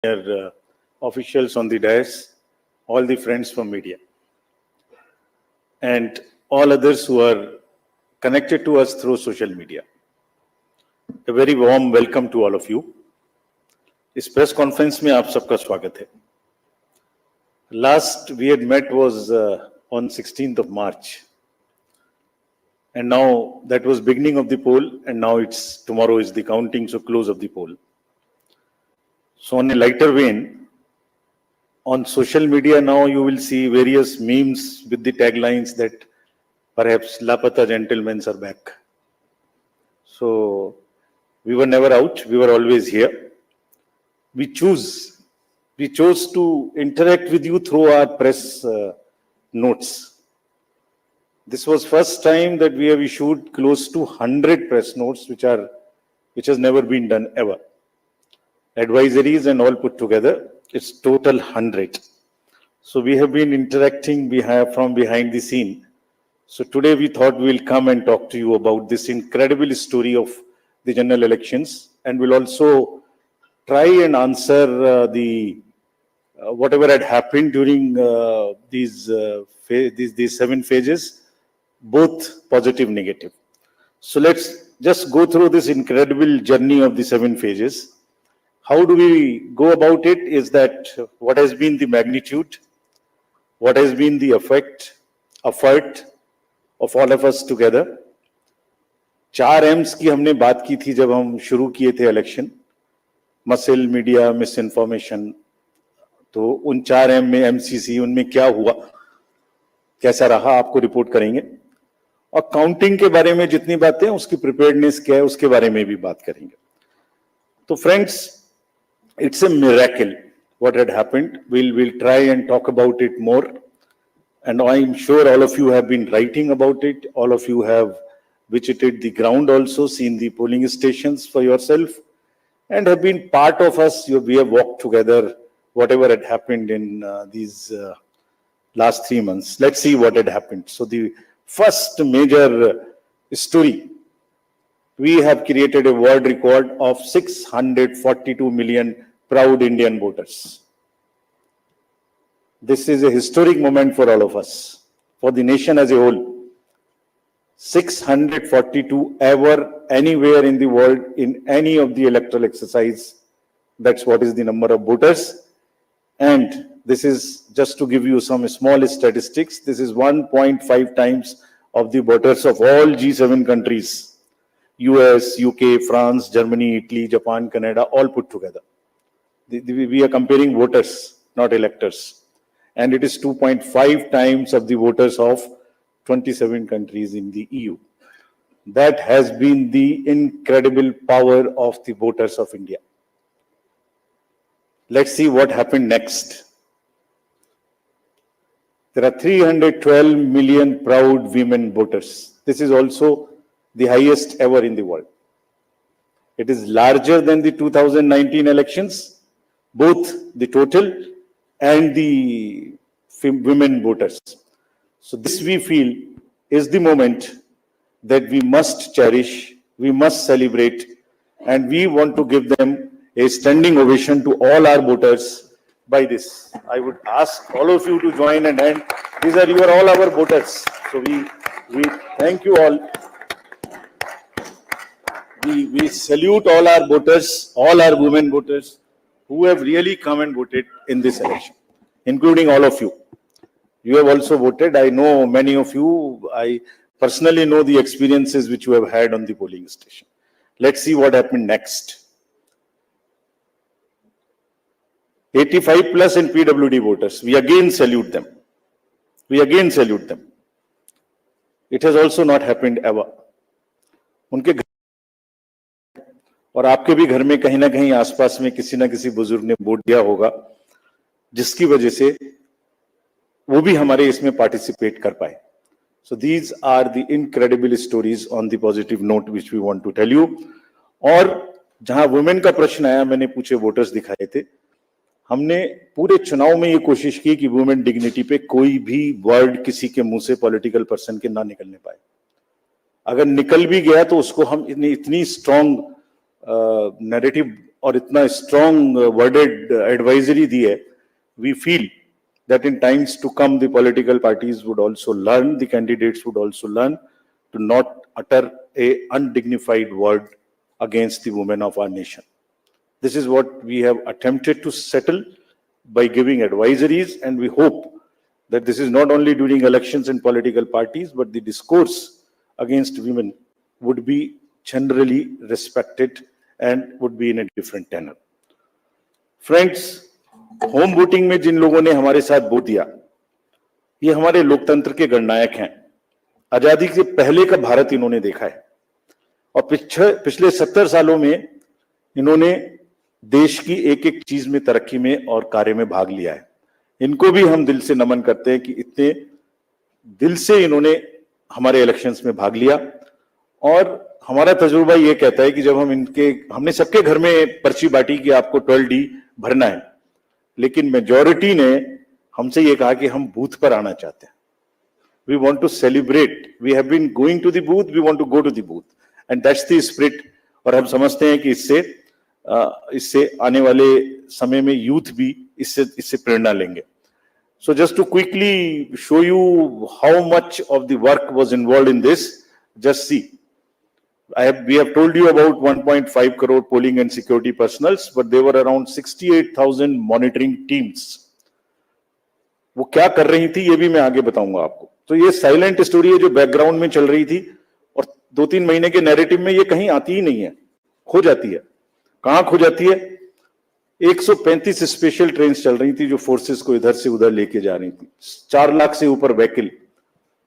Officials on the dais, all the friends from media, and all others who are connected to us through social media. A very warm welcome to all of you. इस press conference में आप सबका स्वागत है. Last we had met was on 16th of March, and now that was beginning of the poll, and now tomorrow is the counting, so close of the poll. So on a lighter vein, on social media now you will see various memes with the taglines that perhaps Lapata gentlemen are back. So we were never out, we were always here. We chose to interact with you through our press notes. This was first time that we have issued close to 100 press notes, which has never been done ever. Advisories and all put together, it's total 100. So we have been interacting from behind the scene. So today we thought we'll come and talk to you about this incredible story of the general elections, and we'll also try and answer whatever had happened during these 7 phases, both positive, negative. So let's just go through this incredible journey of the 7 phases. How do we go about it is that what has been the magnitude, what has been the effort of all of us together. 4 M's की हमने बात की थी जब हम शुरू किए थे election, muscle, media, miss information. तो उन 4 M में MCC, उनमें क्या हुआ, कैसा रहा, आपको रिपोर्ट करेंगे. और काउंटिंग के बारे में जितनी बातें, उसकी प्रिपेयर्डनेस क्या है, उसके बारे में भी बात करेंगे. तो friends, it's a miracle what had happened. We'll try and talk about it more, and I'm sure all of you have been writing about it. All of you have visited the ground also, seen the polling stations for yourself, and have been part of us. We have walked together, whatever had happened in these last 3 months. Let's see what had happened. So the first major story, we have created a world record of 642 million proud Indian voters. This is a historic moment for all of us, for the nation as a whole. 642 ever, anywhere in the world, in any of the electoral exercise. That's what is the number of voters. And this is just to give you some small statistics. This is 1.5 times of the voters of all G7 countries. US, UK, France, Germany, Italy, Japan, Canada, all put together. We are comparing voters, not electors. And it is 2.5 times of the voters of 27 countries in the EU. That has been the incredible power of the voters of India. Let's see what happened next. There are 312 million proud women voters. This is also the highest ever in the world. It is larger than the 2019 elections, both the total and the women voters. So this, we feel, is the moment that we must cherish, we must celebrate, and we want to give them a standing ovation to all our voters by this. I would ask all of you to join and hand. These are all our voters. So we thank you all. We salute all our voters, all our women voters who have really come and voted in this election, including all of you. You have also voted. I know many of you. I personally know the experiences which you have had on the polling station. Let's see what happened next. 85 plus in PWD voters. We again salute them. It has also not happened ever. उनके घर और आपके भी घर में कहीं ना कहीं आसपास में किसी ना किसी बुजुर्ग ने वोट दिया होगा, जिसकी वजह से वो भी हमारे इसमें पार्टिसिपेट कर पाए. So these are the incredible stories on the positive note which we want to tell you. और जहां वुमेन का प्रश्न आया, मैंने पूछे वोटर्स दिखाए थे. हमने पूरे चुनाव में ये कोशिश की कि वुमेन डिग्निटी पे कोई भी वर्ड किसी के मुंह से पॉलिटिकल पर्सन के ना निकलने पाए. अगर निकल भी गया तो उसको हम इतनी स्ट्रॉन्ग नैरेटिव और इतना स्ट्रॉन्ग वर्डेड एडवाइजरी दी है, we feel that in times to come the political parties would also learn, the candidates would also learn to not utter a undignified word against the women of our nation. This is what we have attempted to settle by giving advisories, and we hope that this is not only during elections and political parties, but the discourse against women would be generally respected and would be in a different tenor. Friends, home voting में जिन लोगों ने हमारे साथ vote दिया, ये हमारे लोकतंत्र के गणनायक हैं। आजादी से पहले का भारत इन्होंने देखा है और पिछले 70 सालों में इन्होंने देश की एक एक चीज में, तरक्की में और कार्य में भाग लिया है। इनको भी हम दिल से नमन करते हैं कि इतने दिल से इन्होंने हमारे इलेक्शंस में भाग लिया। और हमारा तजुर्बा ये कहता है कि जब हमने सबके घर में पर्ची बांटी कि आपको 12D भरना है, लेकिन मेजॉरिटी ने हमसे ये कहा कि हम बूथ पर आना चाहते हैं। We want to celebrate, we have been going to the booth, we want to go to the booth, and that's the spirit. और हम समझते हैं कि इससे आने वाले समय में यूथ भी इससे प्रेरणा लेंगे। So just to quickly show you how much of the work was involved in this, just see, we have told you about 1.5 crore polling and security personals, but there were around 68,000 monitoring teams. वो क्या कर रही थी ये भी मैं आगे बताऊंगा आपको। तो ये साइलेंट स्टोरी है जो बैकग्राउंड में चल रही थी और 2-3 महीने के नैरेटिव में ये कहीं आती ही नहीं है, खो जाती है। कहां खो जाती है? 135 स्पेशल ट्रेन चल रही थी जो फोर्सेस को इधर से उधर लेके जा रही थी। 4 लाख से ऊपर व्हीकल,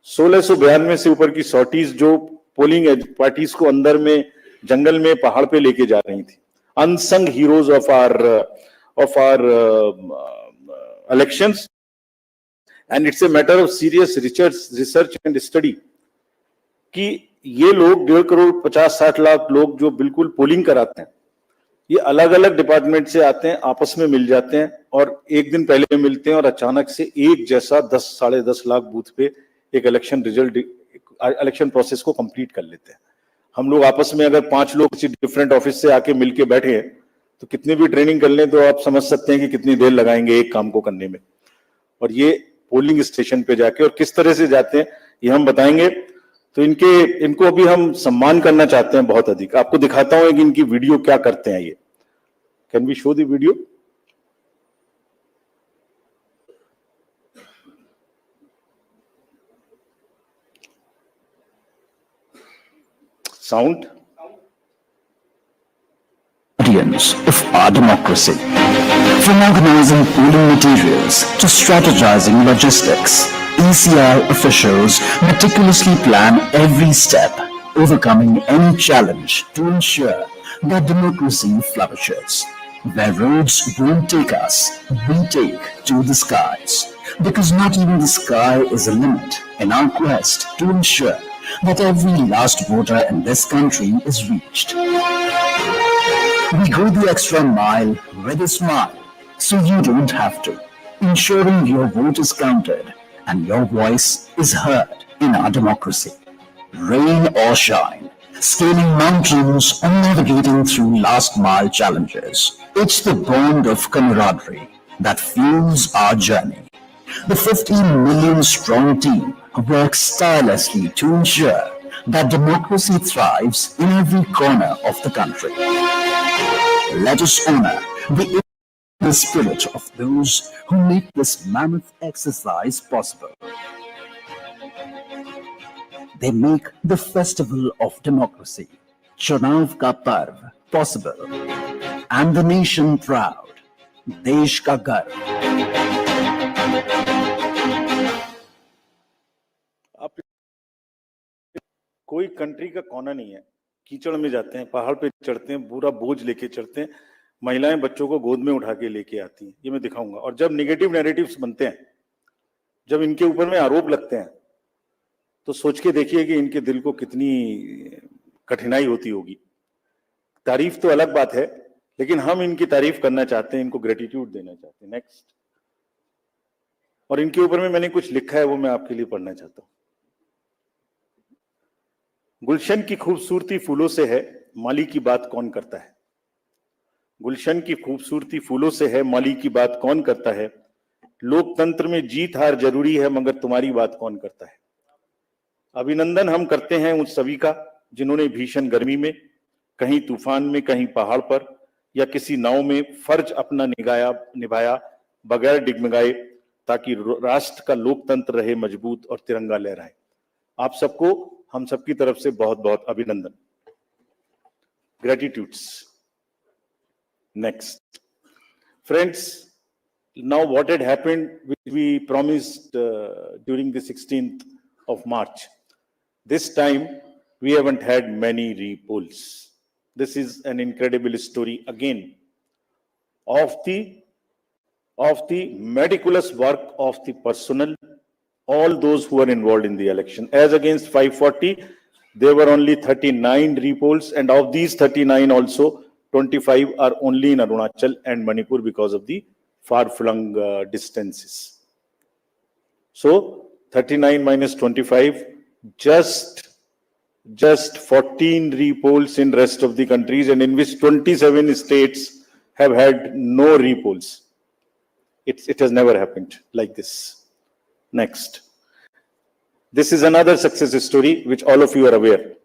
1692 से ऊपर की सॉर्टीज जो पोलिंग पार्टीज को अंदर में, जंगल में, पहाड़ पे लेके जा रही थी। Unsung heroes of our elections, and it's a matter of serious research and study कि ये लोग 1.5 करोड़ 50-60 लाख लोग जो बिल्कुल पोलिंग कराते हैं, ये अलग अलग डिपार्टमेंट से आते हैं, आपस में मिल जाते हैं और एक दिन पहले मिलते हैं और अचानक से एक जैसा 10-10.5 लाख बूथ पे एक इलेक्शन प्रोसेस को कंप्लीट कर लेते हैं। हम लोग आपस में अगर 5 लोग किसी डिफरेंट ऑफिस से आके मिलके बैठे हैं तो कितनी भी ट्रेनिंग कर लें तो आप समझ सकते हैं कि कितनी देर लगाएंगे एक काम को करने में। और ये पोलिंग स्टेशन पे जाके और किस तरह से जाते हैं ये हम बताएंगे। तो इनको अभी हम सम्मान करना चाहते हैं बहुत अधिक। आपको दिखाता हूं कि इनकी वीडियो क्या करते हैं। ये can we show the video? Sound? Of our democracy. From organizing polling materials to strategizing logistics, ECI officials meticulously plan every step, overcoming any challenge to ensure that democracy flourishes. Where roads won't take us, we take to the skies. Because not even the sky is a limit in our quest to ensure that every last voter in this country is reached. We go the extra mile with a smile, so you don't have to, ensuring your vote is counted and your voice is heard in our democracy. Rain or shine, scaling mountains or navigating through last mile challenges, it's the bond of camaraderie that fuels our journey. The 15 million strong team works tirelessly to ensure that democracy thrives in every corner of the country. Let us honor the spirit of those who make this mammoth exercise possible. They make the festival of democracy, Chunav ka Parv, possible, and the nation proud, Desh ka Garv. कोई country का कोना नहीं है, कीचड़ में जाते हैं, पहाड़ पे चढ़ते हैं, पूरा बोझ लेके चढ़ते हैं, महिलाएं बच्चों को गोद में उठा के लेके आती हैं। ये मैं दिखाऊंगा। और जब नेगेटिव नैरेटिव्स बनते हैं, जब इनके ऊपर में आरोप लगते हैं, तो सोच के देखिए कि इनके दिल को कितनी कठिनाई होती होगी। तारीफ तो अलग बात है, लेकिन हम इनकी तारीफ करना चाहते हैं, इनको ग्रेटिट्यूड देना चाहते हैं। नेक्स्ट। और इनके ऊपर में मैंने कुछ लिखा है, वो मैं आपके लिए पढ़ना चाहता हूं। गुलशन की खूबसूरती फूलों से है, माली की बात कौन करता है। गुलशन की खूबसूरती फूलों से है, माली की बात कौन करता है, लोकतंत्र में जीत हार जरूरी है मगर तुम्हारी बात कौन करता है। अभिनंदन हम करते हैं उन सभी का जिन्होंने भीषण गर्मी में, कहीं तूफान में, कहीं पहाड़ पर या किसी नाव में फर्ज अपना निभाया बगैर डिगमगाए, ताकि राष्ट्र का लोकतंत्र रहे मजबूत और तिरंगा लहराए। आप सबको हम सबकी तरफ से बहुत बहुत अभिनंदन। ग्रेटिट्यूड्स। Next. Friends, now what had happened, which we promised during the 16th of March. This time, we haven't had many repolls. This is an incredible story again of the meticulous work of the personnel, all those who are involved in the election. As against 540, there were only 39 repolls, and of these 39 also, 25 are only in Arunachal and Manipur because of the far-flung distances. So 39 minus 25, just 14 repolls in rest of the countries, and in which 27 states have had no repolls. It has never happened like this. Next. This is another success story which all of you are aware.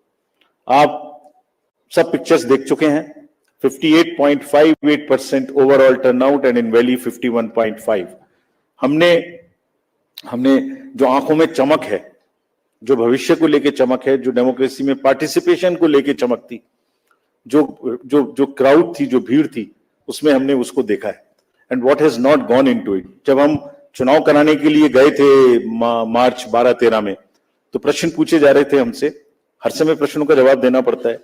आप सब pictures देख चुके हैं। 58.58% overall turnout and in valley 51.5। हमने जो आंखों में चमक है, जो भविष्य को लेके चमक है, जो डेमोक्रेसी में पार्टिसिपेशन को लेके चमक थी, जो क्राउड थी, जो भीड़ थी, उसमें हमने उसको देखा है। And what has not gone into it. जब हम चुनाव कराने के लिए गए थे मार्च 12-13 में, तो प्रश्न पूछे जा रहे थे हमसे, हर समय प्रश्नों का जवाब देना पड़ता है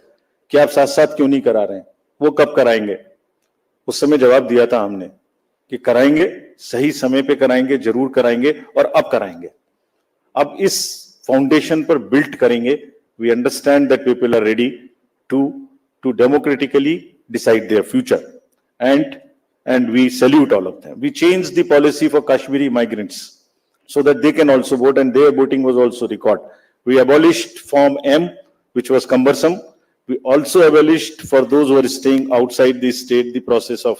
कि आप साथ साथ क्यों नहीं करा रहे हैं, वो कब कराएंगे। उस समय जवाब दिया था हमने कि कराएंगे, सही समय पे कराएंगे, जरूर कराएंगे और अब कराएंगे। अब इस फाउंडेशन पर बिल्ड करेंगे। We understand that people are ready to democratically decide their future and we salute all of them. We changed the policy for Kashmiri migrants so that they can also vote, and their voting was also recorded. We abolished Form M, which was cumbersome. We also abolished for those who are staying outside the state the process of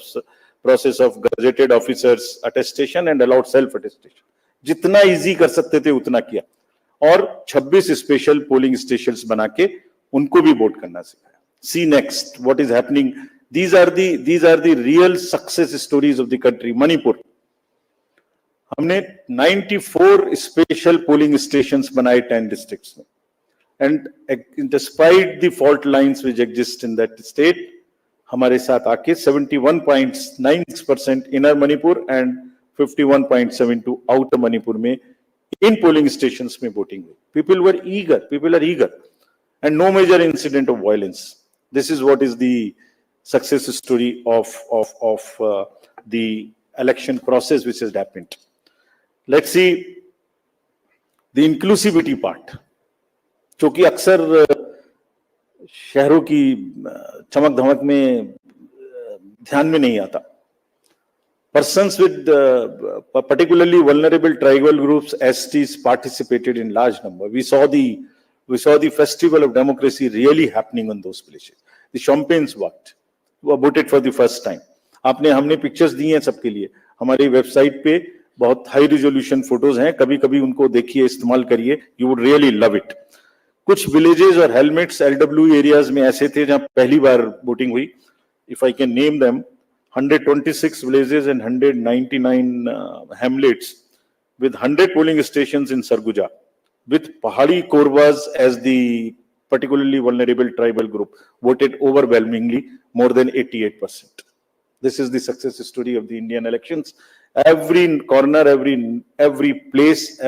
gazetted officers attestation and allowed self attestation. जितना easy कर सकते थे उतना किया, और 26 special polling stations बना के उनको भी वोट करना सिखाया। See next what is happening. These are the real success stories of the country. Manipur, हमने 94 स्पेशल पोलिंग स्टेशंस बनाए 10 डिस्ट्रिक्ट्स में, and despite the fault lines which exist in that state, हमारे साथ आके 71.96% inner Manipur and 51.72 outer Manipur में इन polling stations में voting हुई। People are eager, and no major incident of violence. This is what is the success story of the election process which has happened. Let's see the inclusivity part, जो कि अक्सर शहरों की चमक धमक में ध्यान में नहीं आता। Persons with particularly vulnerable tribal groups, STs, participated in large number. We saw the festival of democracy really happening on those places. The champagnes voted for the first time. हमने पिक्चर्स दी हैं सबके लिए, हमारी वेबसाइट पे बहुत high resolution photos हैं, कभी कभी उनको देखिए, इस्तेमाल करिए, you would really love it. कुछ विलेजेस और हेलमेट्स LW एरियाज में ऐसे थे जहां पहली बार वोटिंग हुई। If I can name them, 126 villages and 199 hamlets with 100 polling stations in Sarguja, with Pahadi Korwas as the particularly vulnerable tribal group, voted overwhelmingly, more than 88%. This is the success story of the Indian elections. Every corner, every place,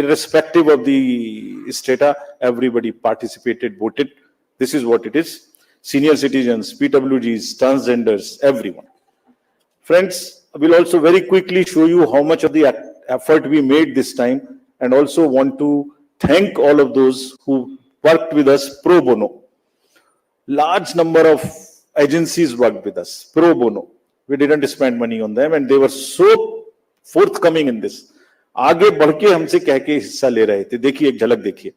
irrespective of the strata, everybody participated, voted. This is what it is. Senior citizens, PWGs, transgenders, everyone. Friends, we'll also very quickly show you how much of the effort we made this time, and also want to thank all of those who worked with us pro bono. Large number of agencies worked with us pro bono. We didn't spend money on them, and they were so forthcoming in this. आगे बढ़ के हमसे कह के हिस्सा ले रहे थे। देखिए, एक झलक देखिए।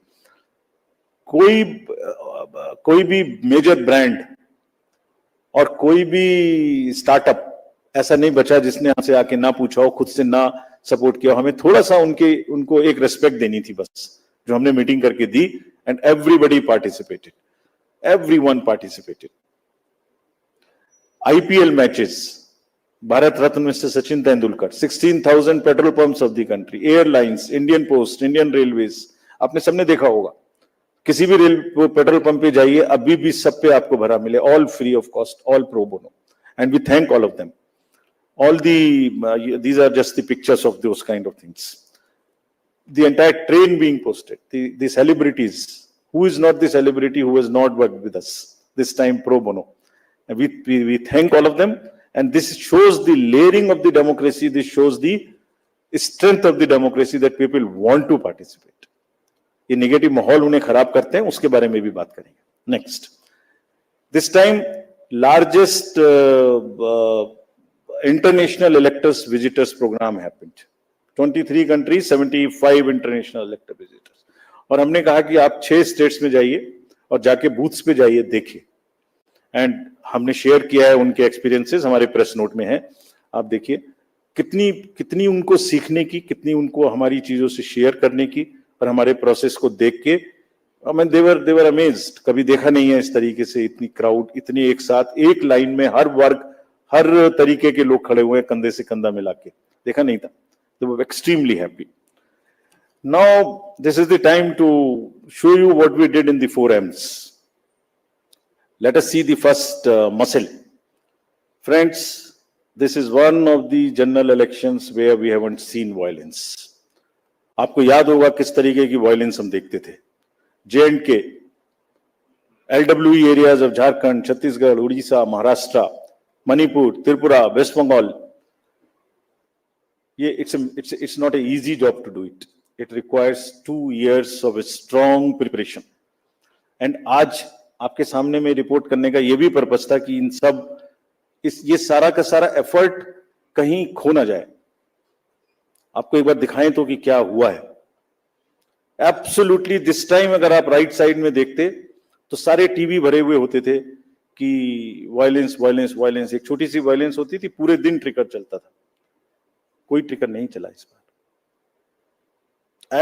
कोई भी मेजर ब्रांड और कोई भी स्टार्टअप ऐसा नहीं बचा जिसने हमसे आके ना पूछा हो, खुद से ना सपोर्ट किया हो। हमें थोड़ा सा उनको एक रेस्पेक्ट देनी थी बस, जो हमने मीटिंग करके दी, and everybody participated, everyone participated. IPL matches, Bharat Ratna mister Sachin Tendulkar, 16,000 petrol pumps of the country, airlines, Indian post, Indian railways, आपने सबने देखा होगा। किसी भी पेट्रोल पंप पे जाइए, अभी भी सब पे आपको भरा मिले, all free of cost, all pro bono, and we thank all of them. All these are just the pictures of those kind of things. The entire train being posted, the celebrities. Who is not the celebrity who has not worked with us this time pro bono? And we thank all of them, and this shows the layering of the democracy. This shows the strength of the democracy, that people want to participate. ये negative माहौल उन्हें खराब करते हैं, उसके बारे में भी बात करेंगे. Next, this time largest international electors visitors program happened. 23 countries, 75 international elector visitors. और हमने कहा कि आप 6 स्टेट्स में जाइए और जाके बूथ्स पे जाइए, देखिए। एंड हमने शेयर किया है उनके एक्सपीरियंसेस, हमारे प्रेस नोट में है, आप देखिए कितनी उनको सीखने की, कितनी उनको हमारी चीजों से शेयर करने की, और हमारे प्रोसेस को देख के देवर अमेज्ड। कभी देखा नहीं है इस तरीके से इतनी क्राउड, इतनी एक साथ एक लाइन में हर वर्ग, हर तरीके के लोग खड़े हुए हैं, कंधे से कंधा मिला के, देखा नहीं था। They were extremely happy. Now this is the time to show you what we did in the 4Ms. Let us see the first muscle. Friends, this is one of the general elections where we haven't seen violence. आपको याद होगा किस तरीके की violence हम देखते थे। J&K, LWE areas of Jharkhand, Chhattisgarh, Odisha, Maharashtra, Manipur, Tripura, West Bengal. It's not an easy job to do it. It requires 2 years of a strong preparation. And आज आपके सामने में रिपोर्ट करने का ये भी पर्पस था कि इन सब ये सारा का सारा एफर्ट कहीं खो ना जाए। आपको एक बार दिखाएं तो कि क्या हुआ है। एब्सोल्युटली दिस टाइम अगर आप राइट साइड में देखते तो सारे टीवी भरे हुए होते थे कि वायलेंस वायलेंस वायलेंस। एक छोटी सी वायलेंस होती थी, पूरे दिन ट्रिगर चलता था। कोई ट्रिगर नहीं चला इस बार।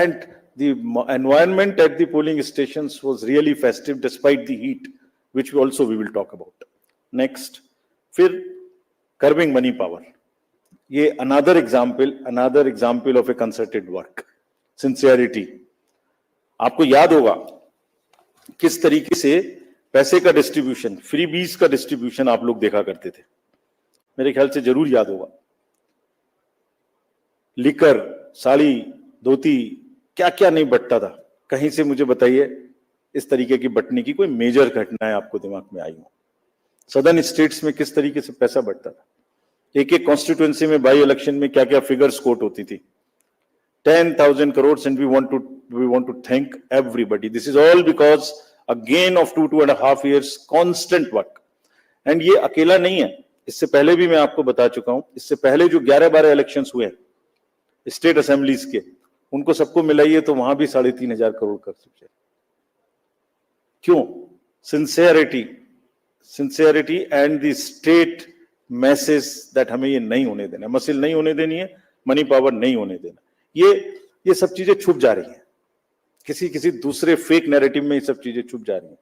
And the environment at the polling stations was really festive despite the heat, which also we will talk about. Next, फिर कर्बिंग मनी पावर, ये another example of a concerted work, sincerity. आपको याद होगा किस तरीके से पैसे का डिस्ट्रीब्यूशन, फ्री बीज का डिस्ट्रीब्यूशन आप लोग देखा करते थे, मेरे ख्याल से जरूर याद होगा। लिकर, साड़ी, धोती, क्या क्या नहीं बटता था। कहीं से मुझे बताइए इस तरीके की बटने की कोई मेजर घटनाएं आपको दिमाग में आई हो। सदर्न स्टेट्स में किस तरीके से पैसा बटता था, एक एक कॉन्स्टिट्यूएंसी में बाई इलेक्शन में क्या क्या फिगर्स कोट होती थी। 10,000 crores, and we want to thank everybody. This is all because again of 2.5 years constant work. And ये अकेला नहीं है, इससे पहले भी मैं आपको बता चुका हूं। इससे पहले जो 11-12 इलेक्शंस हुए स्टेट असेंबलीज के, उनको सबको मिलाइए तो वहां भी 3,500 करोड़ कर चुके। क्यों? Sincerity and the state message that हमें ये नहीं होने देना, मसिल नहीं होने देनी है, मनी पावर नहीं होने देना। ये सब चीजें छुप जा रही हैं, किसी दूसरे फेक नैरेटिव में ये सब चीजें छुप जा रही हैं।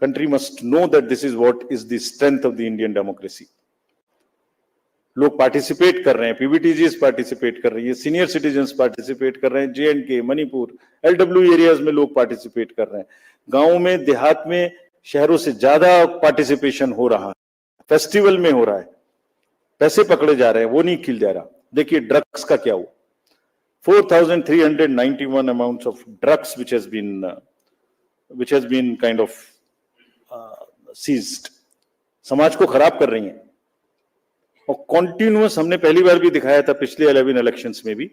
Country must know that this is what is the strength of the Indian democracy. लोग पार्टिसिपेट कर रहे हैं, पीवीटीजीज पार्टिसिपेट कर रही है, सीनियर सिटीजन्स पार्टिसिपेट कर रहे हैं, J&K, मणिपुर, LWE एरियाज में लोग पार्टिसिपेट कर रहे हैं। गांव में, देहात में, शहरों से ज्यादा पार्टिसिपेशन हो रहा है, फेस्टिवल में हो रहा है, पैसे पकड़े जा रहे हैं, वो नहीं खिल जा रहा। देखिए ड्रग्स का क्या हुआ, 4,391 amounts of drugs which has been kind of seized. समाज को खराब कर रही हैं और कॉन्टिन्यूअस, हमने पहली बार भी दिखाया था पिछले 11 इलेक्शंस में भी,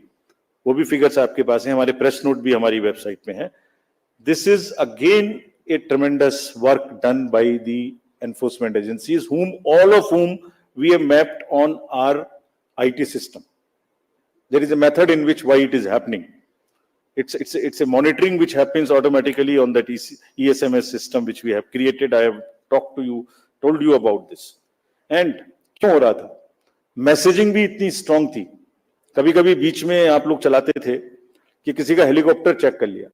वो भी फिगर्स आपके पास हैं, हमारे प्रेस नोट भी हमारी वेबसाइट में है। This is again A ट्रेमेंडस work done by the enforcement agencies, all of whom we have mapped on our IT system. There is a method in which why it is happening. It's a monitoring which happens automatically on that ESMS system which we have created. I have talked to you told you about this. And क्यों हो रहा था? Messaging भी इतनी strong थी, कभी कभी बीच में आप लोग चलाते थे कि किसी का हेलीकॉप्टर चेक कर लिया।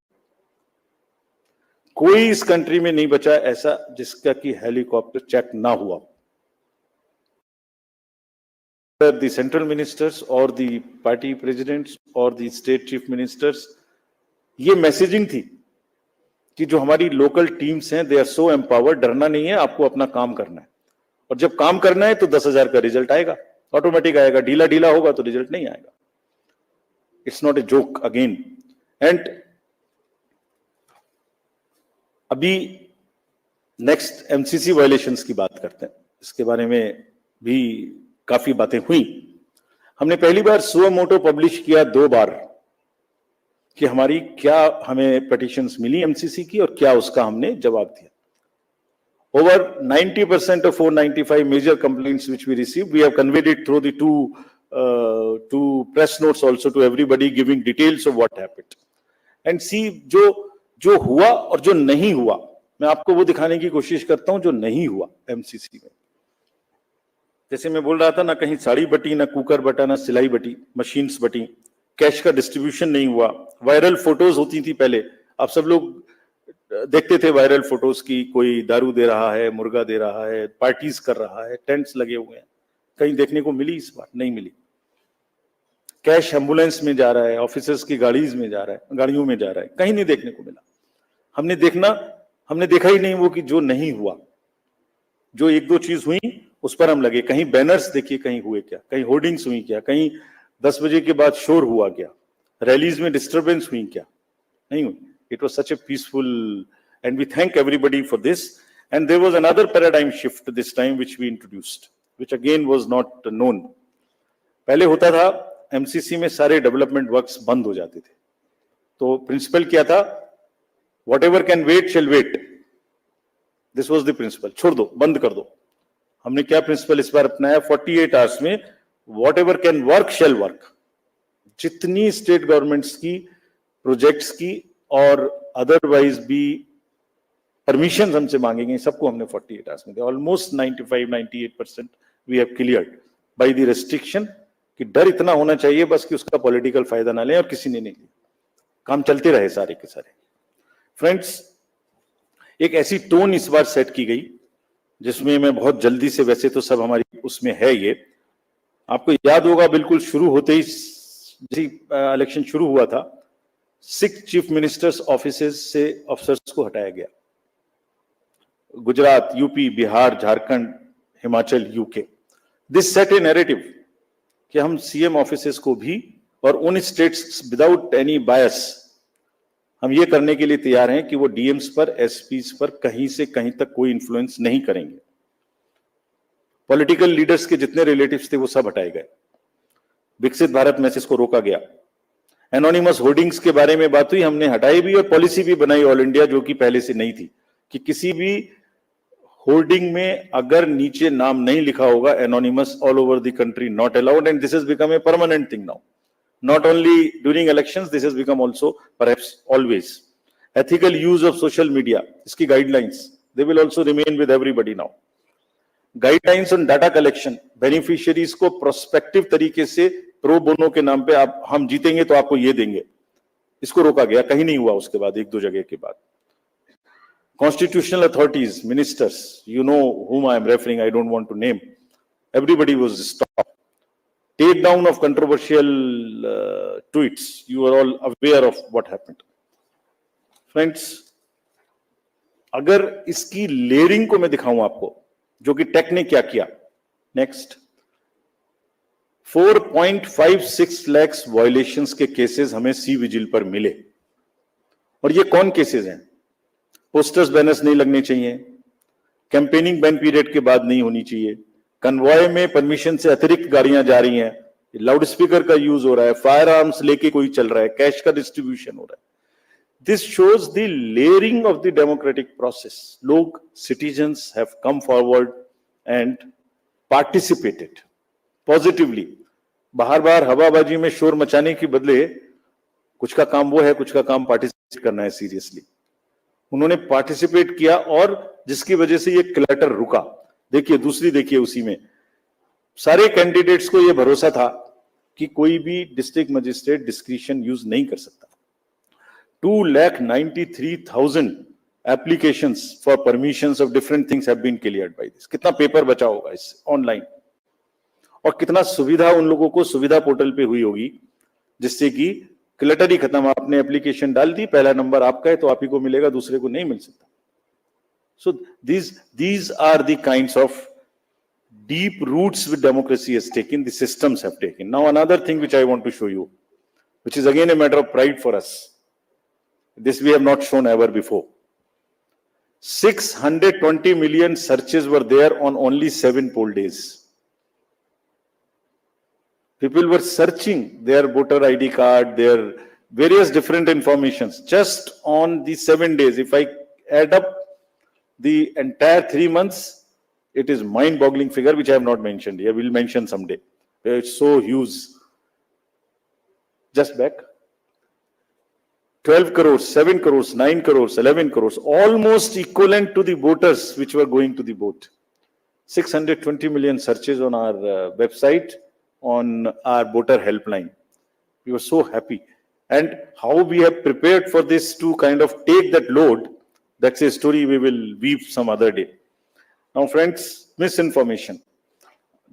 कोई इस कंट्री में नहीं बचा ऐसा जिसका कि हेलीकॉप्टर चेक ना हुआ। The central ministers or the party presidents or the state chief ministers, ये मैसेजिंग थी कि जो हमारी लोकल टीम्स हैं, दे आर सो एम्पावर्ड, डरना नहीं है, आपको अपना काम करना है, और जब काम करना है तो 10,000 का रिजल्ट आएगा, ऑटोमेटिक आएगा, ढीला ढीला होगा तो रिजल्ट नहीं आएगा। It's not a joke again. And अभी नेक्स्ट एमसीसी वायलेशंस की बात करते हैं, इसके बारे में भी काफी बातें हुई। हमने पहली बार सुओ मोटो पब्लिश किया 2 बार कि हमारी क्या हमें पिटीशंस मिली एमसीसी की और क्या उसका हमने जवाब दिया। Over 90% of 495 major complaints which we received, we have conveyed it through the two press notes also to everybody, giving details of what happened. And see, जो हुआ और जो नहीं हुआ, मैं आपको वो दिखाने की कोशिश करता हूं जो नहीं हुआ एमसीसी में। जैसे मैं बोल रहा था ना, कहीं साड़ी बटी, ना कुकर बटा, ना सिलाई बटी, मशीन्स बटी, कैश का डिस्ट्रीब्यूशन नहीं हुआ। वायरल फोटोज होती थी पहले, आप सब लोग देखते थे वायरल फोटोज की, कोई दारू दे रहा है, मुर्गा दे रहा है, पार्टीज कर रहा है, टेंट्स लगे हुए हैं। कहीं देखने को मिली? इस बार नहीं मिली। कैश एम्बुलेंस में जा रहा है, ऑफिसर्स की गाड़ीज में जा रहा है, गाड़ियों में जा रहा है, कहीं नहीं देखने को मिला। हमने देखा ही नहीं वो कि जो नहीं हुआ। जो 1-2 चीज हुई उस पर हम लगे। कहीं बैनर्स देखिए, कहीं हुए क्या, कहीं होर्डिंग्स हुई क्या, कहीं 10 बजे के बाद शोर हुआ क्या, रैलीज में डिस्टर्बेंस हुई क्या? नहीं हुई। It was such a peaceful, and we thank everybody for this. And there was another paradigm shift this time which we introduced, which again was not known. पहले होता था एमसीसी में सारे डेवलपमेंट वर्क्स बंद हो जाते थे, तो प्रिंसिपल क्या था? Whatever can wait shall wait. This was the principle. छोड़ दो, बंद कर दो। हमने क्या प्रिंसिपल इस बार अपनाया? 48 आवर्स में whatever can work shall work. जितनी स्टेट गवर्नमेंट्स की प्रोजेक्ट्स की और अदरवाइज भी परमिशन हमसे मांगेंगे, सबको हमने 48 आवर्स में दिया। Almost 95-98% we have cleared by the restriction, कि डर इतना होना चाहिए बस कि उसका पॉलिटिकल फायदा ना ले, और किसी ने नहीं लिया। काम चलते रहे सारे के सारे। फ्रेंड्स, एक ऐसी टोन इस बार सेट की गई जिसमें मैं बहुत जल्दी से, वैसे तो सब हमारी उसमें है, ये आपको याद होगा, बिल्कुल शुरू होते ही इलेक्शन शुरू हुआ था, 6 चीफ मिनिस्टर्स ऑफिसेज से ऑफिसर्स को हटाया गया। Gujarat, UP, Bihar, Jharkhand, Himachal, UK. This set A narrative कि हम सीएम ऑफिसेज को भी, और उन स्टेट्स विदाउट एनी बायस, हम ये करने के लिए तैयार हैं कि वो डीएम्स पर, एसपीज पर कहीं से कहीं तक कोई इन्फ्लुएंस नहीं करेंगे। पॉलिटिकल लीडर्स के जितने रिलेटिव्स थे वो सब हटाए गए। विकसित भारत मैसेज को रोका गया। एनोनिमस होर्डिंग्स के बारे में बात हुई, हमने हटाई भी और पॉलिसी भी बनाई ऑल इंडिया, जो कि पहले से नहीं थी, कि किसी भी होर्डिंग में अगर नीचे नाम नहीं लिखा होगा, anonymous, all over the country not allowed. And this has become a permanent thing now, not only during elections, this has become also perhaps always. Ethical use of social media, iski guidelines, they will also remain with everybody now. Guidelines on data collection, beneficiaries को prospective तरीके से pro bono के नाम पे, आप हम जीतेंगे तो आपको ये देंगे, इसको रोका गया। कहीं नहीं हुआ उसके बाद, 1-2 जगह के बाद। Constitutional authorities, ministers, you know whom I am referring, I don't want to name, everybody was stopped. Take down of controversial tweets. You are all aware of what happened. Friends, अगर इसकी लेयरिंग को मैं दिखाऊं आपको, जो कि take ने क्या किया, नेक्स्ट 4.56 लाख वायलेशंस के केसेस हमें सी विजिल पर मिले। और ये कौन केसेस हैं? पोस्टर्स, बैनर्स नहीं लगने चाहिए, कैंपेनिंग बैन पीरियड के बाद नहीं होनी चाहिए, कन्वॉय में परमिशन से अतिरिक्त गाड़ियां जा रही हैं, लाउड स्पीकर का यूज हो रहा है, फायर आर्म्स लेके कोई चल रहा है, कैश का डिस्ट्रीब्यूशन हो रहा है। This shows the layering of the democratic process. लोग, citizens have come forward and participated positively. बाहर हवाबाजी में शोर मचाने के बदले कुछ का काम वो है, कुछ का काम पार्टिसिपेट करना है सीरियसली। उन्होंने पार्टिसिपेट किया, और जिसकी वजह से ये क्लटर रुका। देखिए दूसरी, देखिए उसी में सारे कैंडिडेट्स को यह भरोसा था कि कोई भी डिस्ट्रिक्ट मजिस्ट्रेट डिस्क्रिशन यूज नहीं कर सकता। 2,93,000 applications for permissions of different things have been cleared by this. कितना पेपर बचा होगा इससे ऑनलाइन, और कितना सुविधा उन लोगों को सुविधा पोर्टल पे हुई होगी, जिससे कि क्लटर ही खत्म। आपने एप्लीकेशन डाल दी, पहला नंबर आपका है तो आप ही को मिलेगा, दूसरे को नहीं मिल सकता। So these are the kinds of deep roots which democracy has taken, the systems have taken. Now another thing which I want to show you, which is again a matter of pride for us. This we have not shown ever before. 620 million searches were there on only 7 poll days. People were searching their voter ID card, their various different informations just on the 7 days. If I add up the entire 3 months, it is mind-boggling figure which I have not mentioned here. We'll mention someday. It's so huge. Just back. 12 crores, 7 crores, 9 crores, 11 crores, almost equivalent to the voters which were going to the vote. 620 million searches on our website, on our voter helpline. We were so happy. And how we have prepared for this to kind of take that load, that's a story we will weave some other day. Now friends, misinformation.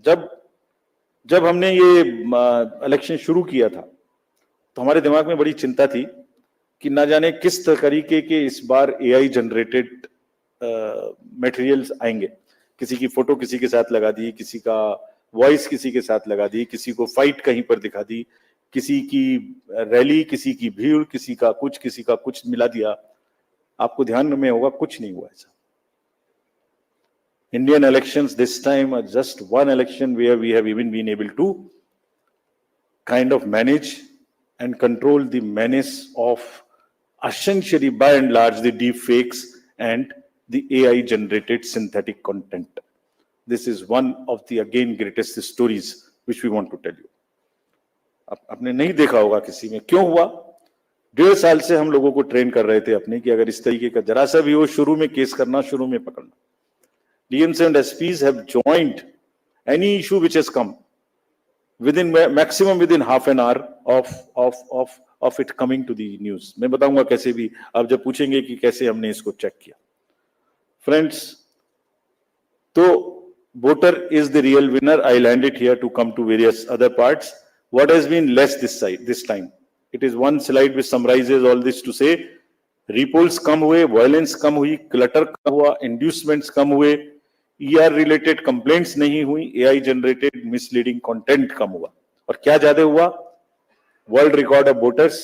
जब हमने ये election शुरू किया था तो हमारे दिमाग में बड़ी चिंता थी कि ना जाने किस तरीके के इस बार एआई जनरेटेड मटेरियल्स आएंगे। किसी की फोटो किसी के साथ लगा दी, किसी का वॉइस किसी के साथ लगा दी, किसी को फाइट कहीं पर दिखा दी, किसी की रैली, किसी की भीड़, किसी का कुछ मिला दिया। आपको ध्यान में होगा कुछ नहीं हुआ ऐसा। Indian elections this time are just one election where we have even been able to kind of manage and control the menace of essentially by and large the deep fakes and the AI generated synthetic content. This is one of the again greatest stories which we want to tell you. आपने नहीं देखा होगा किसी में, क्यों हुआ? 1.5 साल से हम लोगों को ट्रेन कर रहे थे अपने कि अगर इस तरीके का जरा सा भी हो, शुरू में केस करना, शुरू में पकड़ना। DMs and SPs have joined any issue which has come within maximum within half an hour of it coming to the news. मैं बताऊंगा कैसे भी, आप जब पूछेंगे कि कैसे हमने इसको चेक किया। Friends, तो voter is the real winner. I'll hand it here to come to various other parts. What has been less this time? It is one slide which summarizes all this to say repolls कम हुए, violence कम हुई, clutter कम हुआ, inducements कम हुए, ER related complaints नहीं हुई, AI generated misleading content कम हुआ। और क्या ज्यादा हुआ? World record of voters,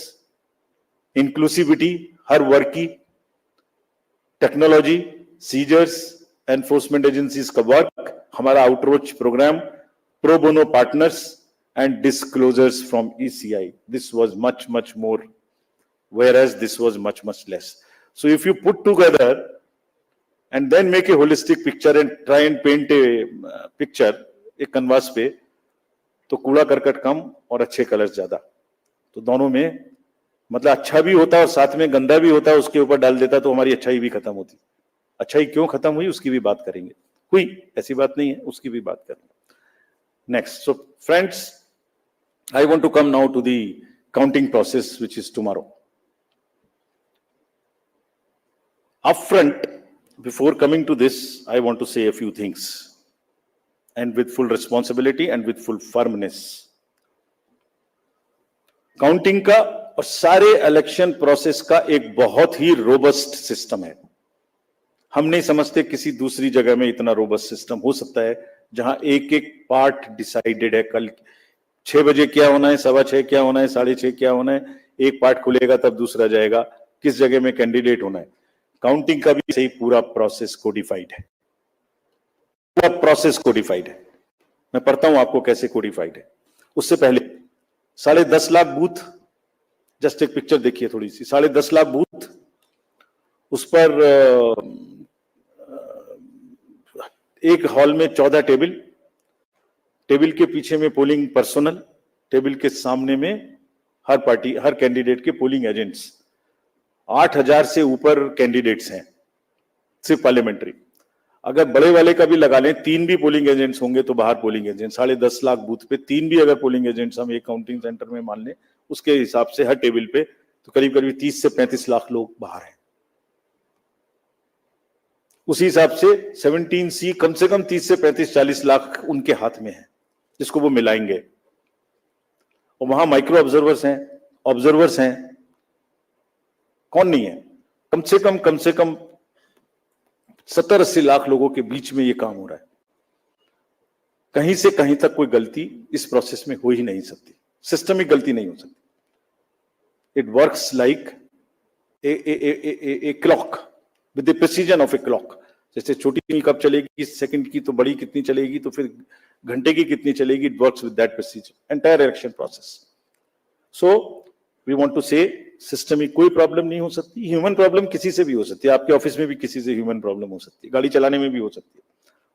inclusivity हर वर्ग की, टेक्नोलॉजी, सीजर्स, एनफोर्समेंट एजेंसीज का वर्क, हमारा outreach program, pro bono partners and disclosures from ECI. This was much more, whereas this was much less. So if you put together and then make a holistic picture and try and paint a picture एक canvas पे, तो कूड़ा करकट कम और अच्छे colours ज्यादा। तो दोनों में मतलब अच्छा भी होता और साथ में गंदा भी होता, उसके ऊपर डाल देता तो हमारी अच्छाई भी खत्म होती। अच्छाई क्यों खत्म हुई उसकी भी बात करेंगे, हुई ऐसी बात नहीं है, उसकी भी बात करेंगे। Next, so friends, I want to come now to the counting process, which is tomorrow. Upfront, before coming to this, I want to say a few things, and with full responsibility and with full firmness. Counting का और सारे election process का एक बहुत ही robust system है। हम नहीं समझते किसी दूसरी जगह में इतना रोबस्ट सिस्टम हो सकता है जहां एक एक पार्ट डिसाइडेड है। कल 6 बजे क्या होना है, 6:15 क्या होना है, 6:30 क्या होना है, एक पार्ट खुलेगा तब दूसरा जाएगा, किस जगह में कैंडिडेट होना है। काउंटिंग का भी सही पूरा प्रोसेस कोडिफाइड है, पूरा प्रोसेस कोडिफाइड है। मैं पढ़ता हूं आपको कैसे कोडिफाइड है। उससे पहले 10.5 लाख बूथ, जस्ट एक पिक्चर देखिए थोड़ी सी, 10.5 लाख बूथ, उस पर एक हॉल में 14 टेबल, टेबल के पीछे में पोलिंग पर्सनल, टेबल के सामने में हर पार्टी हर कैंडिडेट के पोलिंग एजेंट्स। 8,000 से ऊपर कैंडिडेट्स हैं सिर्फ पार्लियामेंट्री। अगर बड़े वाले का भी लगा लें, 3 भी पोलिंग एजेंट्स होंगे तो बाहर पोलिंग एजेंट, 10.5 लाख बूथ पे 3 भी अगर पोलिंग एजेंट्स हम एक काउंटिंग सेंटर में मान लें, उसके हिसाब से हर टेबल पे तो करीब करीब 30 से 35 लाख लोग बाहर हैं। उसी हिसाब से 17C कम से कम 30 से 35-40 लाख उनके हाथ में है, जिसको वो मिलाएंगे। और वहां माइक्रो ऑब्जर्वर्स हैं, कौन नहीं है? कम से कम 70-80 लाख लोगों के बीच में ये काम हो रहा है। कहीं से कहीं तक कोई गलती इस प्रोसेस में हो ही नहीं सकती, सिस्टमिक गलती नहीं हो सकती। It works like a clock with the precision of a clock. जैसे छोटी कब चलेगी सेकंड की, तो बड़ी कितनी चलेगी, तो फिर घंटे की कितनी चलेगी। It works with that precision entire election process. So we want to say system में कोई प्रॉब्लम नहीं हो सकती। ह्यूमन प्रॉब्लम किसी से भी हो सकती है, आपके ऑफिस में भी किसी से ह्यूमन प्रॉब्लम हो सकती है, गाड़ी चलाने में भी हो सकती है,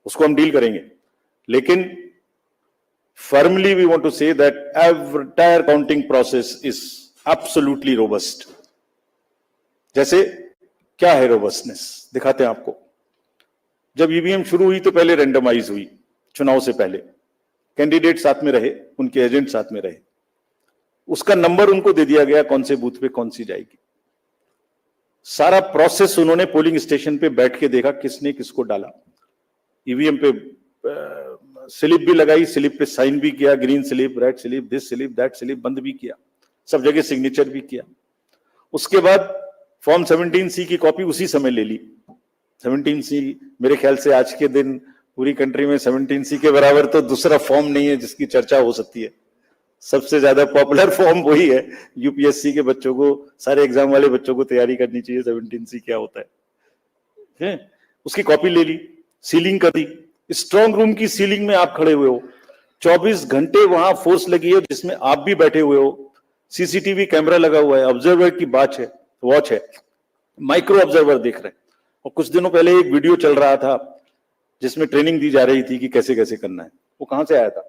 उसको हम डील करेंगे। लेकिन firmly we want to say that entire counting process is absolutely robust. जैसे क्या है रोबस्टनेस, दिखाते हैं आपको। जब ईवीएम शुरू हुई तो पहले रेंडमाइज हुई, चुनाव से पहले कैंडिडेट साथ में रहे, उनके एजेंट साथ में रहे, उसका नंबर उनको दे दिया गया कौन से बूथ पे कौन सी जाएगी। सारा प्रोसेस उन्होंने पोलिंग स्टेशन पे बैठ के देखा किसने किसको डाला। ईवीएम पे स्लिप भी लगाई, स्लिप पे साइन भी किया, green slip, red slip, this slip, that slip, बंद भी किया, सब जगह सिग्नेचर भी किया। उसके बाद फॉर्म 17C की कॉपी उसी समय ले ली। 17C मेरे ख्याल से आज के दिन पूरी कंट्री में 17C के बराबर तो दूसरा फॉर्म नहीं है जिसकी चर्चा हो सकती है। सबसे ज्यादा पॉपुलर फॉर्म वही है। यूपीएससी के बच्चों को, सारे एग्जाम वाले बच्चों को तैयारी करनी चाहिए 17C क्या होता है। उसकी कॉपी ले ली, सीलिंग कर दी। स्ट्रांग रूम की सीलिंग में आप खड़े हुए हो, 24 घंटे वहां फोर्स लगी है जिसमें आप भी बैठे हुए हो, सीसीटीवी कैमरा लगा हुआ है, ऑब्जर्वर की वॉच है, माइक्रो ऑब्जर्वर देख रहे हैं। और कुछ दिनों पहले एक वीडियो चल रहा था जिसमें ट्रेनिंग दी जा रही थी कि कैसे कैसे करना है। वो कहां से आया था?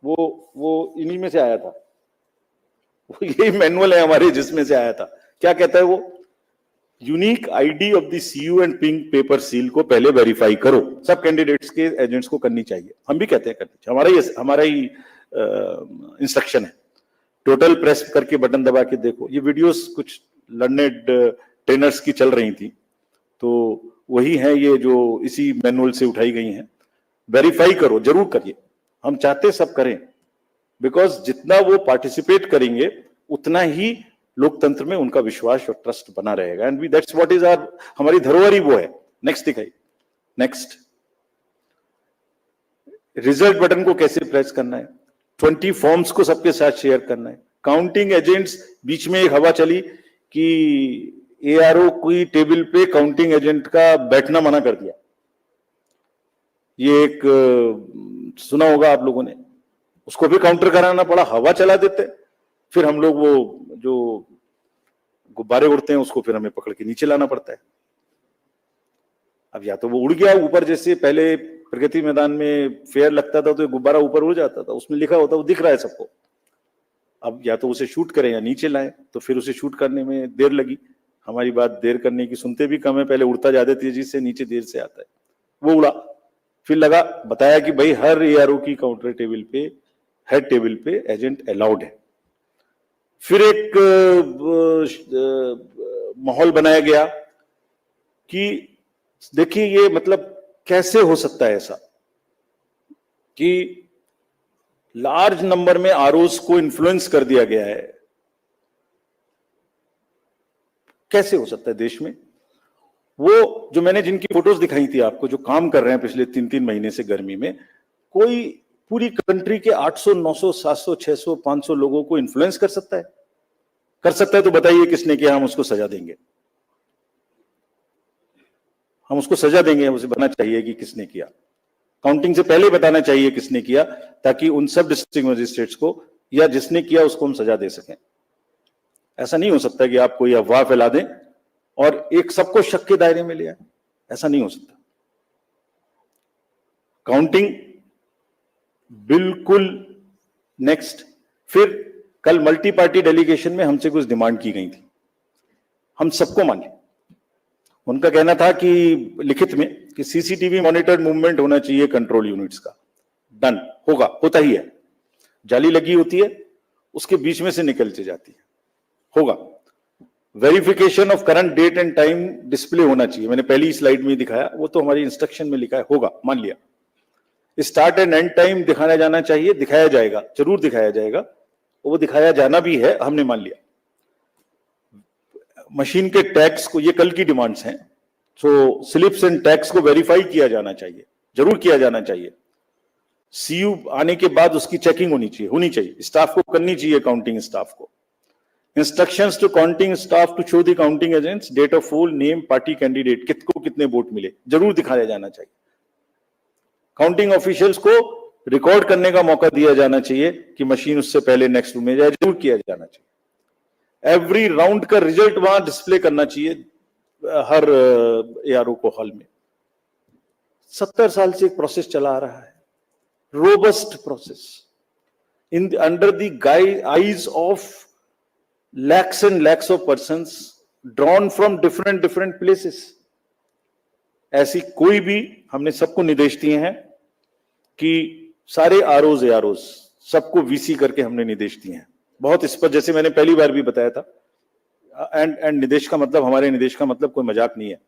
वो इन्हीं में से आया था। वो यही मैनुअल है हमारे जिसमें से आया था। क्या कहता है वो? Unique ID of the CU and pink paper seal को पहले वेरीफाई करो। सब कैंडिडेट्स के एजेंट्स को करनी चाहिए, हम भी कहते हैं करनी चाहिए, हमारा ही इंस्ट्रक्शन है। टोटल प्रेस करके बटन दबा के देखो। ये वीडियोस कुछ लर्नेड ट्रेनर्स की चल रही थी, तो वही है ये जो इसी मैनुअल से उठाई गई हैं। वेरीफाई करो, जरूर करिए, हम चाहते सब करें, बिकॉज जितना वो पार्टिसिपेट करेंगे उतना ही लोकतंत्र में उनका विश्वास और ट्रस्ट बना रहेगा। And we that's what is our, हमारी धरोहर ही वो है। नेक्स्ट दिखाइए। नेक्स्ट, रिजल्ट बटन को कैसे प्रेस करना है, 20 फॉर्म्स को सबके साथ शेयर करना है। काउंटिंग एजेंट्स, बीच में एक हवा चली कि एआरओ कोई टेबल पे काउंटिंग एजेंट का बैठना मना कर दिया। ये एक सुना होगा आप लोगों ने, उसको भी काउंटर कराना पड़ा, हवा चला देते। फिर हम लोग वो जो गुब्बारे उड़ते हैं उसको फिर हमें पकड़ के नीचे लाना पड़ता है। अब या तो वो उड़ गया ऊपर, जैसे पहले प्रगति मैदान में फेयर लगता था तो गुब्बारा ऊपर उड़ जाता था, उसमें लिखा होता, वो दिख रहा है सबको। अब या तो उसे शूट करें या नीचे लाएं, तो फिर उसे शूट करने में देर लगी। हमारी बात देर करने की सुनते भी कम है, पहले उड़ता ज्यादा तेजी से, नीचे देर से आता है। वो उड़ा, फिर लगा, बताया कि भाई हर एआरओ की काउंटर टेबल पे, हेड टेबल पे एजेंट अलाउड है। फिर एक माहौल बनाया गया कि देखिए ये मतलब कैसे हो सकता है ऐसा कि लार्ज नंबर में आरओस को इन्फ्लुएंस कर दिया गया है। कैसे हो सकता है देश में? वो जो मैंने जिनकी फोटोज दिखाई थी आपको, जो काम कर रहे हैं पिछले 3-3 महीने से गर्मी में, कोई पूरी कंट्री के 800, 900, 700, 600, 500 लोगों को इन्फ्लुएंस कर सकता है? कर सकता है तो बताइए किसने किया, हम उसको सजा देंगे। हम उसको सजा देंगे, उसे बताना चाहिए कि किसने किया। काउंटिंग से पहले बताना चाहिए किसने किया, ताकि उन सब डिस्ट्रिक्ट मजिस्ट्रेट्स को या जिसने किया उसको हम सजा दे सकें। ऐसा नहीं हो सकता कि आप कोई अफवाह फैला दें और एक सबको शक के दायरे में ले आए। ऐसा नहीं हो सकता। काउंटिंग बिल्कुल नेक्स्ट। फिर कल मल्टी पार्टी डेलीगेशन में हमसे कुछ डिमांड की गई थी, हम सबको माने। उनका कहना था कि लिखित में कि सीसीटीवी मॉनिटर्ड मूवमेंट होना चाहिए कंट्रोल यूनिट्स का। डन, होगा, होता ही है। जाली लगी होती है, उसके बीच में से निकल के जाती है, होगा। Verification of current date and time display होना चाहिए, मैंने पहली स्लाइड में दिखाया, वो तो हमारी इंस्ट्रक्शन में लिखा है, होगा, मान लिया। स्टार्ट एंड एंड टाइम दिखाया जाना चाहिए, दिखाया जाएगा, जरूर दिखाया जाएगा, वो दिखाया जाना भी है, हमने मान लिया। मशीन के टैग्स को, ये कल की डिमांड्स हैं, तो स्लिप्स एंड टैग्स को वेरीफाई किया जाना चाहिए, जरूर किया जाना चाहिए। सीयू आने के बाद उसकी चेकिंग होनी चाहिए, स्टाफ को करनी चाहिए, काउंटिंग स्टाफ को। Instructions to counting staff to show the counting agents date of poll, name, party candidate, किसको कितने वोट मिले, जरूर दिखाया जाना चाहिए। काउंटिंग ऑफिशियल्स को रिकॉर्ड करने का मौका दिया जाना चाहिए कि मशीन उससे पहले नेक्स्ट रूम में जाए, जरूर किया जाना चाहिए। एवरी राउंड का रिजल्ट वहां डिस्प्ले करना चाहिए हर एआरओ को हॉल में। 70 साल से एक प्रोसेस चला आ रहा है, robust process, in under the eyes of lakhs and lakhs of persons drawn from different places। ऐसी कोई भी, हमने सबको निर्देश दिए हैं कि सारे आरओज एआरओज सबको वीसी करके हमने निर्देश दिए हैं, बहुत स्पष्ट, जैसे मैंने पहली बार भी बताया था। एंड निर्देश का मतलब, हमारे निर्देश का मतलब कोई मजाक नहीं है।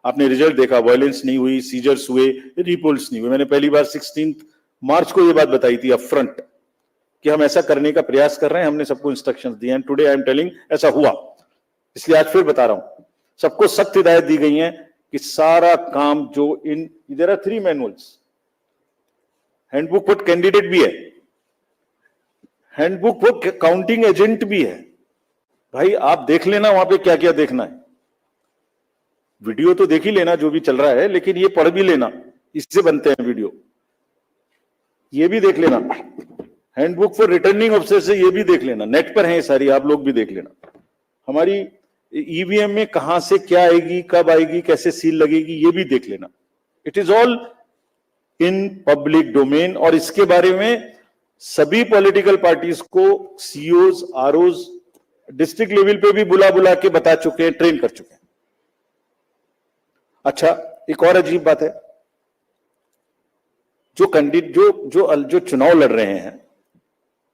आपने रिजल्ट देखा, वायलेंस नहीं हुई, सीजर्स हुए, रिपोल्स नहीं हुए। मैंने पहली बार 16 मार्च को ये बात बताई थी अपफ्रंट कि हम ऐसा करने का प्रयास कर रहे हैं, हमने सबको इंस्ट्रक्शंस दिए हैं। टुडे आई एम टेलिंग ऐसा हुआ, इसलिए आज फिर बता रहा हूं, सबको सख्त हिदायत दी गई है कि सारा काम जो there are 3 manuals, handbook for candidate भी है, हैंडबुक फॉर काउंटिंग एजेंट भी है। भाई आप देख लेना वहां पे क्या क्या देखना है, वीडियो तो देख ही लेना जो भी चल रहा है, लेकिन ये पढ़ भी लेना, इससे बनते हैं वीडियो, ये भी देख लेना। हैंडबुक फॉर रिटर्निंग ऑफिसर से ये भी देख लेना, नेट पर है ये सारी, आप लोग भी देख लेना। हमारी ईवीएम में कहां से क्या आएगी, कब आएगी, कैसे सील लगेगी, ये भी देख लेना। It is all in public domain, और इसके बारे में सभी पॉलिटिकल पार्टीज को सीओज, आरओज डिस्ट्रिक्ट लेवल पे भी बुला के बता चुके हैं, ट्रेन कर चुके हैं। अच्छा, एक और अजीब बात है, जो कैंडिडेट जो चुनाव लड़ रहे हैं,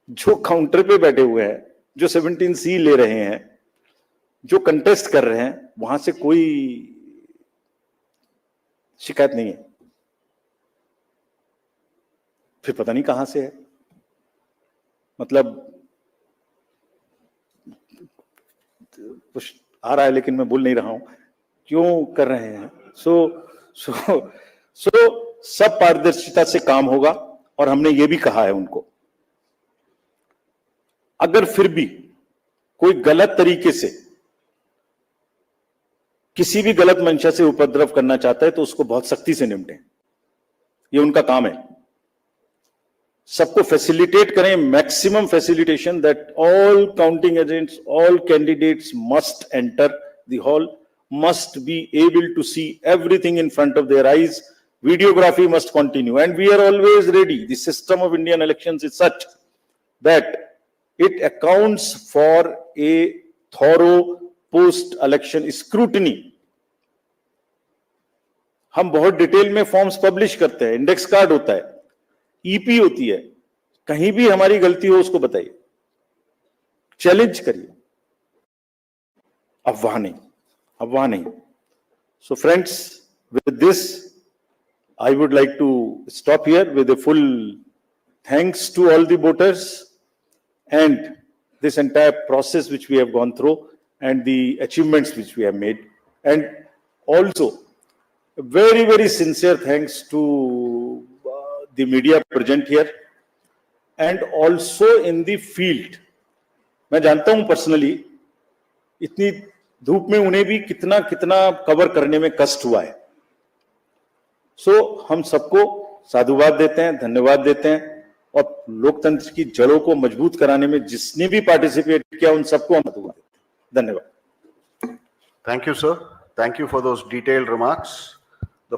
जो काउंटर पे बैठे हुए हैं, जो 17C ले रहे हैं, जो कंटेस्ट कर रहे हैं, वहां से कोई शिकायत नहीं है, फिर पता नहीं कहां से है। मतलब कुछ आ रहा है लेकिन मैं बोल नहीं रहा हूं क्यों कर रहे हैं। सो सब पारदर्शिता से काम होगा, और हमने ये भी कहा है उनको, अगर फिर भी कोई गलत तरीके से किसी भी गलत मंशा से उपद्रव करना चाहता है तो उसको बहुत सख्ती से निपटें, ये उनका काम है। सबको फैसिलिटेट करें, maximum facilitation, that all counting agents, all candidates must enter the hall, must be able to see everything in front of their eyes. Videography must continue, and we are always ready. The system of Indian elections is such that it accounts for a thorough post-election scrutiny. हम बहुत detail में forms publish करते हैं, index card होता है, EP होती है, कहीं भी हमारी गलती हो उसको बताइए, चैलेंज करिए, अफवाह नहीं। So friends, with this, I would like to stop here with a full thanks to all the voters and this entire process which we have gone through and the achievements which we have made, and also a very, very sincere thanks to the media present here and also in the field. मैं जानता हूं personally इतनी धूप में उन्हें भी कितना cover करने में कष्ट हुआ है। सो हम सबको साधुवाद देते हैं, धन्यवाद देते हैं, और लोकतंत्र की जड़ों को मजबूत कराने में जिसने भी पार्टिसिपेट किया उन सबको हम साधुवाद देते हैं। धन्यवाद। Thank you, sir. Thank you for those detailed remarks.